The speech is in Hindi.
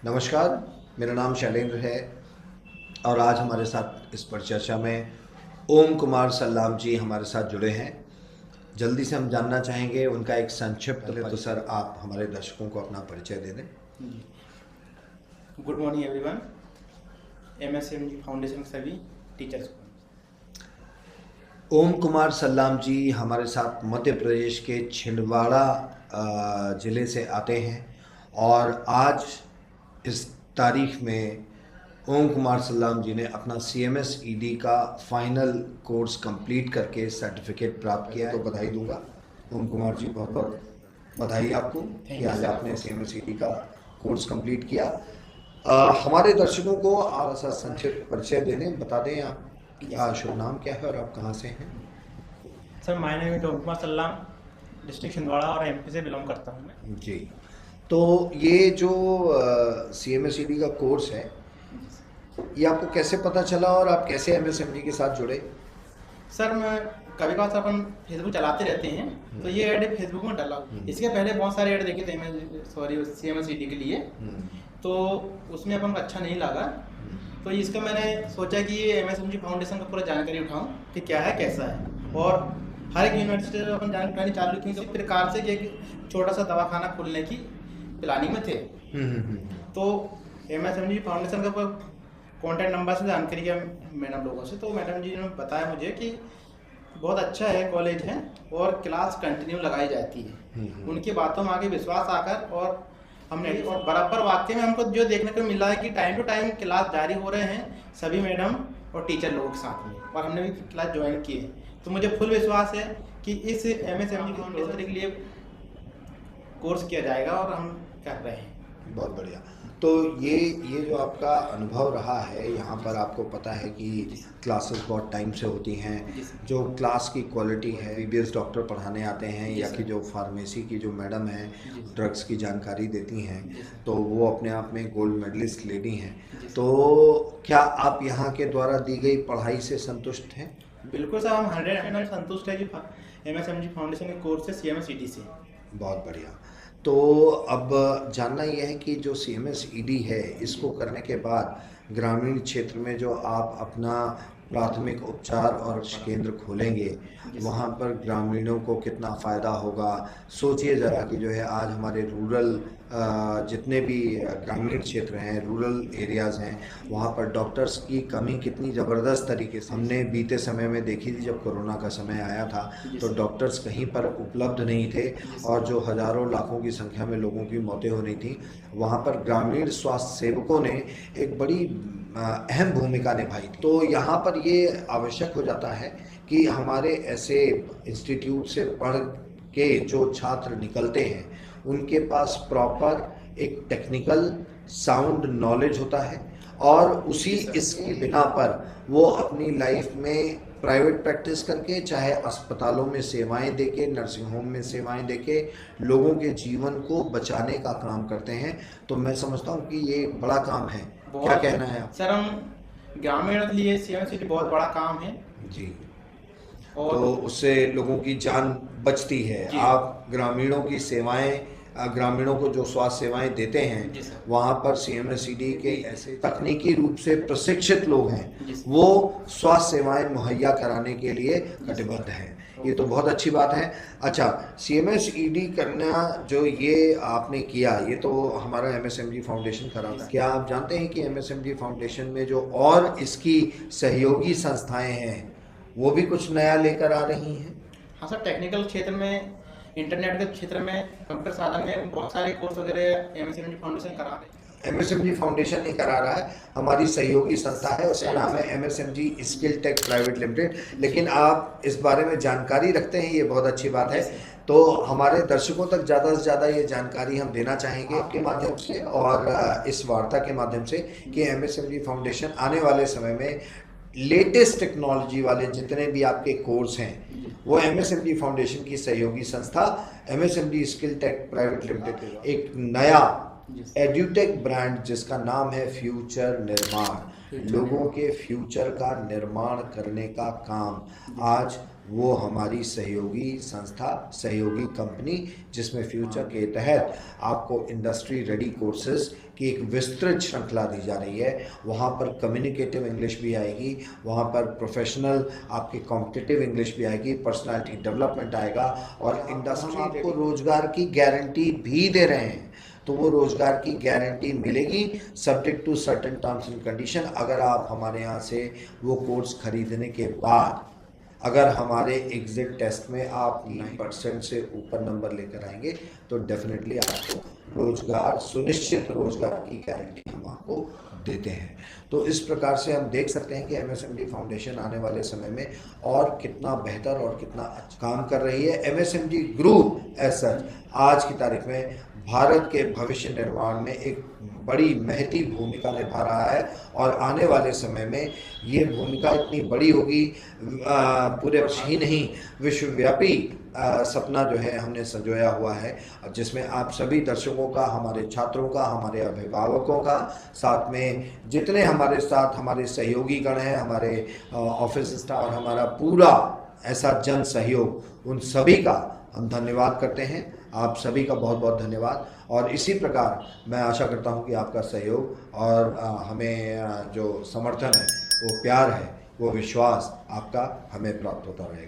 नमस्कार, मेरा नाम शैलेंद्र है और आज हमारे साथ इस परिचर्चा में ओम कुमार सल्लाम जी हमारे साथ जुड़े हैं। जल्दी से हम जानना चाहेंगे उनका एक संक्षिप्त परिचय। तो सर आप हमारे दर्शकों को अपना परिचय दे दें। Good morning everyone. MSMG foundation के सभी टीचर्स को ओम कुमार सल्लाम जी हमारे साथ मध्य प्रदेश के छिंदवाड़ा ज़िले से आते हैं और आज इस तारीख में ओम कुमार सल्लाम जी ने अपना CMS-ED का फाइनल कोर्स कंप्लीट करके सर्टिफिकेट प्राप्त किया है। तो बधाई दूंगा ओम कुमार जी, बहुत बहुत बधाई आपको कि आज आपने CMS-ED का कोर्स कंप्लीट किया। हमारे दर्शकों को आप ऐसा संक्षिप्त परिचय दे दें, बता दें आप शुभ नाम क्या है और आप कहाँ से हैं। Sir, my name is Om Kumar Sallam, district Chhindwara और MP से बिलोंग करता हूँ मैं जी। तो ये जो CMS-ED का कोर्स है, ये आपको कैसे पता चला और आप कैसे MSMG के साथ जुड़े। सर, मैं कभी कभार अपन फेसबुक चलाते रहते हैं तो ये ऐड फेसबुक में डाला। इसके पहले बहुत सारे ऐड देखे थे CMS-ED के लिए, तो उसमें अपन को अच्छा नहीं लगा। तो इसका मैंने सोचा कि ये MSMG फाउंडेशन का पूरा जानकारी उठाऊं कि क्या है कैसा है, और हर एक यूनिवर्सिटी में अपन जानकारी चालू की इस प्रकार से कि एक छोटा सा दवाखाना खोलने की प्लानिंग में थे। तो MSMG फाउंडेशन का कॉन्टैक्ट नंबर से जानकारी किया मैडम लोगों से, तो मैडम जी ने बताया मुझे कि बहुत अच्छा है, कॉलेज है और क्लास कंटिन्यू लगाई जाती है। उनकी बातों में आगे विश्वास आकर और हमने और बराबर वाकई में हमको जो देखने को मिला है कि टाइम टू टाइम क्लास जारी हो रहे हैं सभी मैडम और टीचर लोगों के साथ में, और हमने भी क्लास ज्वाइन की है। तो मुझे फुल विश्वास है कि इस MSMG फाउंडेशन के लिए कोर्स किया जाएगा और हम कर रहे हैं। बहुत बढ़िया। तो ये जो आपका अनुभव रहा है, यहाँ पर आपको पता है कि क्लासेस बहुत टाइम से होती हैं, जो क्लास की क्वालिटी है, BBS डॉक्टर पढ़ाने आते हैं या कि जो फार्मेसी की जो मैडम हैं ड्रग्स की जानकारी देती हैं, तो वो अपने आप में गोल्ड मेडलिस्ट लेडी हैं। तो क्या आप यहाँ के द्वारा दी गई पढ़ाई से संतुष्ट हैं। बिल्कुल सर, हम 100% संतुष्ट है कि MSMG फाउंडेशन के कोर्स से CMS-ED से। बहुत बढ़िया। तो अब जानना यह है कि जो CMS-ED है, इसको करने के बाद ग्रामीण क्षेत्र में जो आप अपना प्राथमिक उपचार और केंद्र खोलेंगे, वहाँ पर ग्रामीणों को कितना फ़ायदा होगा। सोचिए ज़रा कि जो है आज हमारे रूरल जितने भी ग्रामीण क्षेत्र हैं, रूरल एरियाज़ हैं, वहाँ पर डॉक्टर्स की कमी कितनी ज़बरदस्त तरीके से हमने बीते समय में देखी थी। जब कोरोना का समय आया था तो डॉक्टर्स कहीं पर उपलब्ध नहीं थे और जो हज़ारों लाखों की संख्या में लोगों की मौतें हो रही थी, वहाँ पर ग्रामीण स्वास्थ्य सेवकों ने एक बड़ी अहम भूमिका निभाई थी। तो यहाँ पर ये आवश्यक हो जाता है कि हमारे ऐसे इंस्टीट्यूट से पढ़ के जो छात्र निकलते हैं, उनके पास प्रॉपर एक टेक्निकल साउंड नॉलेज होता है और उसी इसके बिना पर वो अपनी लाइफ में प्राइवेट प्रैक्टिस करके, चाहे अस्पतालों में सेवाएं देके, नर्सिंग होम में सेवाएं देके लोगों के जीवन को बचाने का काम करते हैं। तो मैं समझता हूँ कि ये बड़ा काम है। क्या कहना है आप। सर, हम ग्रामीण के लिए CMS-ED बहुत बड़ा काम है जी। और तो उससे लोगों की जान बचती है। आप ग्रामीणों की सेवाएं, ग्रामीणों को जो स्वास्थ्य सेवाएं देते हैं, वहाँ पर CMS-ED के ऐसे तकनीकी रूप से प्रशिक्षित लोग हैं, वो स्वास्थ्य सेवाएं मुहैया कराने के लिए कटिबद्ध हैं। ये तो बहुत अच्छी बात है। अच्छा, CMS-ED करना जो ये आपने किया, ये तो हमारा MSMG फाउंडेशन कराता है। क्या आप जानते हैं कि MSMG फाउंडेशन में जो और इसकी सहयोगी संस्थाएं हैं, वो भी कुछ नया लेकर आ रही हैं। हाँ सर, टेक्निकल क्षेत्र में, इंटरनेट के क्षेत्र में, कंप्यूटर साधन में बहुत सारे कोर्स वगैरह MSMG फाउंडेशन करा रहे हैं। MSMG फाउंडेशन ही करा रहा है, हमारी सहयोगी संस्था है, उसका नाम है MSMG skill tech private limited. लेकिन आप इस बारे में जानकारी रखते हैं, ये बहुत अच्छी बात है। तो हमारे दर्शकों तक ज़्यादा से ज़्यादा ये जानकारी हम देना चाहेंगे आपके माध्यम से और इस वार्ता के माध्यम से कि MSMG फाउंडेशन आने वाले समय में लेटेस्ट टेक्नोलॉजी वाले जितने भी आपके कोर्स हैं, वो MSMG फाउंडेशन की सहयोगी संस्था MSMG skill tech private limited एक नया एड्यूटेक ब्रांड जिसका नाम है फ्यूचर निर्माण, लोगों के फ्यूचर का निर्माण करने का काम आज वो हमारी सहयोगी संस्था, सहयोगी कंपनी, जिसमें फ्यूचर के तहत आपको इंडस्ट्री रेडी कोर्सेज की एक विस्तृत श्रृंखला दी जा रही है। वहाँ पर कम्युनिकेटिव इंग्लिश भी आएगी, वहाँ पर प्रोफेशनल आपकी कॉम्पिटिटिव इंग्लिश भी आएगी, पर्सनालिटी डेवलपमेंट आएगा, और इंडस्ट्री आपको रोजगार की गारंटी भी दे रहे हैं। तो वो रोजगार की गारंटी मिलेगी subject to certain terms and condition. अगर आप हमारे यहाँ से वो कोर्स खरीदने के बाद अगर हमारे एग्जिट टेस्ट में आप 9% से ऊपर नंबर लेकर आएंगे तो डेफिनेटली आपको रोजगार, सुनिश्चित रोजगार की गारंटी हम आपको देते हैं। तो इस प्रकार से हम देख सकते हैं कि MSMD फाउंडेशन आने वाले समय में और कितना बेहतर और कितना अच्छा काम कर रही है। MSMD ग्रुप एज सच आज की तारीख में भारत के भविष्य निर्माण में एक बड़ी महती भूमिका निभा रहा है, और आने वाले समय में ये भूमिका इतनी बड़ी होगी, पूरे ही नहीं विश्वव्यापी सपना जो है हमने संजोया हुआ है, जिसमें आप सभी दर्शकों का, हमारे छात्रों का, हमारे अभिभावकों का, साथ में जितने हमारे साथ हमारे सहयोगी गण हैं, हमारे ऑफिस स्टाफ और हमारा पूरा ऐसा जन सहयोग, उन सभी का हम धन्यवाद करते हैं। आप सभी का बहुत बहुत धन्यवाद, और इसी प्रकार मैं आशा करता हूं कि आपका सहयोग और हमें जो समर्थन है, वो प्यार है, वो विश्वास आपका हमें प्राप्त होता रहेगा।